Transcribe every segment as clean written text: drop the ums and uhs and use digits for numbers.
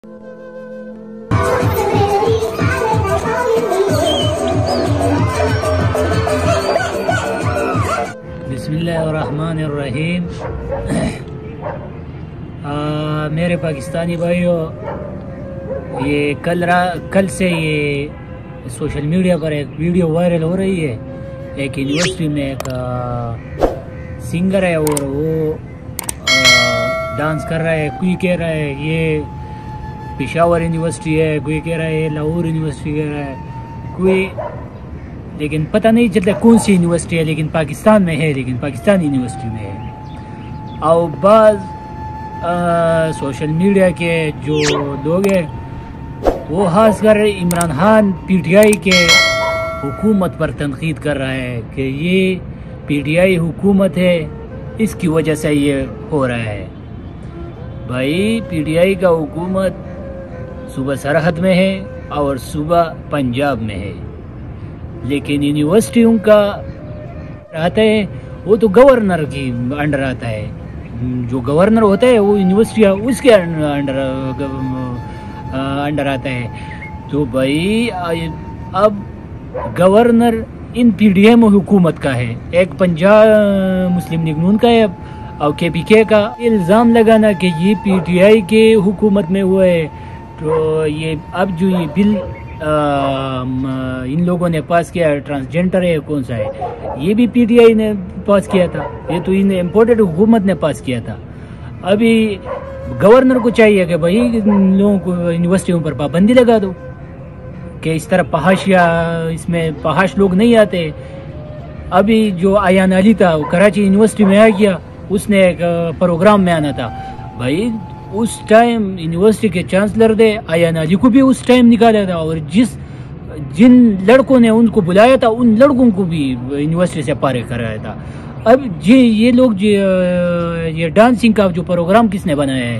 بسم اللہ الرحمن الرحیم. میرے پاکستانی بھائیوں، یہ کل سے یہ سوشل میڈیا پر ایک ویڈیو وائرل ہو رہی ہے. ایک یونیورسٹی میں ایک سنگر ہے اور وہ ڈانس کر رہا ہے. کوئی کہہ رہا ہے یہ پشاور یونیورسٹی ہے، کوئی کہہ رہا ہے یہ لاہور یونیورسٹی کہہ رہا ہے، کوئی لیکن پتہ نہیں چلتا کون سی یونیورسٹی ہے. لیکن پاکستان میں ہے، لیکن پاکستان یونیورسٹی میں ہے. اور بعض سوشل میڈیا کے جو لوگ ہیں وہ خاص کر Imran Khan P T I کے حکومت پر تنقید کر رہا ہے کہ یہ پی ٹی آئی حکومت ہے، اس کی وجہ سے یہ ہو رہا ہے. بھائی پی ٹی آئی کا حکومت صوبہ سرحد میں ہے اور صوبہ پنجاب میں ہے، لیکن یونیورسٹیوں کا آتا ہے وہ تو گورنر کی انڈر آتا ہے. جو گورنر ہوتا ہے وہ یونیورسٹی اس کے انڈر آتا ہے. تو بھائی اب گورنر ان پی ڈی ایم حکومت کا ہے، ایک پنجاب مسلم لیگ نون کا ہے اور کے پی کے کا. الزام لگانا کہ یہ پی ٹی آئی کے حکومت میں ہوا ہے، تو یہ اب جو یہ بل ان لوگوں نے پاس کیا ہے، ٹرانسجنڈر ہے کون سا ہے، یہ بھی پی ٹی آئی نے پاس کیا تھا. یہ تو ان امپورٹڈ حکومت نے پاس کیا تھا. ابھی گورنر کو چاہیے کہ بھائی ان لوگوں کو یونیورسٹیوں پر پابندی لگا دو کہ اس طرح اس میں پہاش لوگ نہیں آتے. ابھی جو ایان علی تھا وہ کراچی یونیورسٹی میں آ گیا، اس نے ایک پروگرام میں آنا تھا. بھائی اس ٹائم یونیورسٹی کے چانسلر تھے، ایان علی کو بھی اس ٹائم نکالا تھا، اور جن لڑکوں نے ان کو بلایا تھا ان لڑکوں کو بھی یونیورسٹی سے پارے کرایا تھا. اب یہ لوگ یہ ڈانسنگ کا جو پروگرام کس نے بنایا ہے،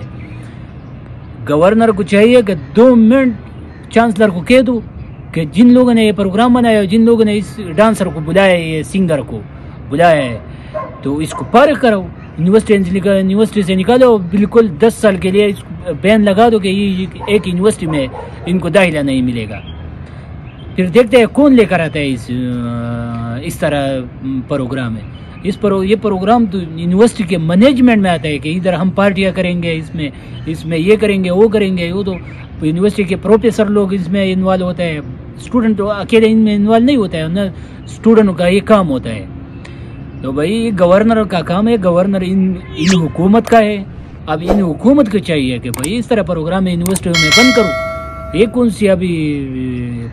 گورنر کو چاہیے کہ 2 منٹ چانسلر کو کہہ دو کہ جن لوگوں نے یہ پروگرام بنایا ہے، جن لوگوں نے اس ڈانسر کو بلایا ہے، یہ سنگر کو بلایا ہے، تو اس کو پارے کرو، یونیورسٹی سے نکالو. بالکل 10 سال کے لیے بین لگا دو کہ یہ ایک یونیورسٹی میں ان کو داخلہ نہیں ملے گا. پھر دیکھتے ہیں کون لے کر آتا ہے اس طرح پروگرام ہے. یہ پروگرام تو یونیورسٹی کے مینجمنٹ میں آتا ہے کہ ادھر ہم پارٹیاں کریں گے، اس میں یہ کریں گے وہ کریں گے. وہ تو یونیورسٹی کے پروفیسر لوگ اس میں انوالو ہوتا ہے، اسٹوڈنٹ تو اکیلے ان میں انوالو نہیں ہوتا ہے، نہ اسٹوڈنٹ کا یہ کام ہوتا ہے. تو بھائی یہ گورنر کا کام ہے، گورنر ان حکومت کا ہے. اب ان حکومت کو چاہیے کہ بھائی اس طرح پروگرام یونیورسٹیوں میں بند کرو. یہ کون سی ابھی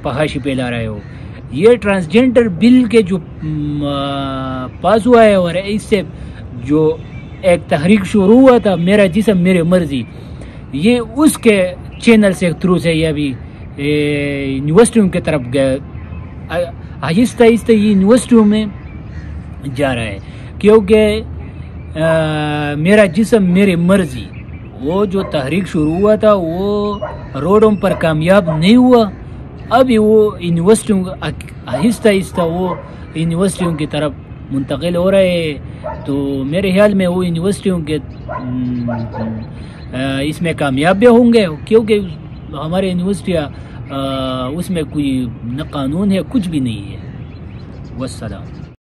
پہاشی پھیلا رہے ہو؟ یہ ٹرانسجنڈر بل کے جو پاس ہوا ہے، اور اس سے جو ایک تحریک شروع ہوا تھا میرا جسم میری مرضی، یہ اس کے چینل سے تھرو سے یہ ابھی یونیورسٹیوں کی طرف گیا. آہستہ آہستہ یہ یونیورسٹیوں میں جا رہا ہے، کیونکہ میرا جسم میری مرضی وہ جو تحریک شروع ہوا تھا وہ روڈوں پر کامیاب نہیں ہوا. ابھی وہ یونیورسٹیوں آہستہ آہستہ وہ یونیورسٹیوں کی طرف منتقل ہو رہے ہیں. تو میرے خیال میں وہ یونیورسٹیوں کے اس میں کامیاب بھی ہوں گے، کیونکہ ہمارے یونیورسٹیاں اس میں کوئی نہ قانون ہے، کچھ بھی نہیں ہے. والسلام.